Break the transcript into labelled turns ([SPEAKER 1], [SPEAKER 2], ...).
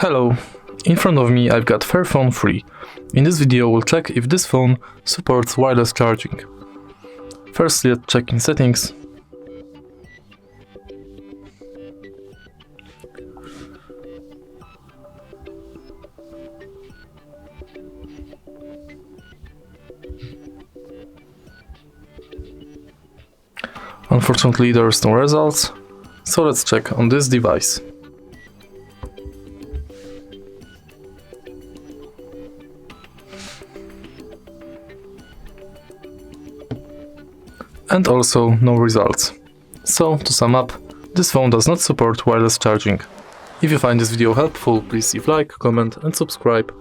[SPEAKER 1] Hello, in front of me I've got Fairphone 3. In this video we'll check if this phone supports wireless charging. First let's check in settings. Unfortunately there's no results, so let's check on this device. And also no results. So, to sum up, this phone does not support wireless charging. If you find this video helpful, please leave like, comment and subscribe.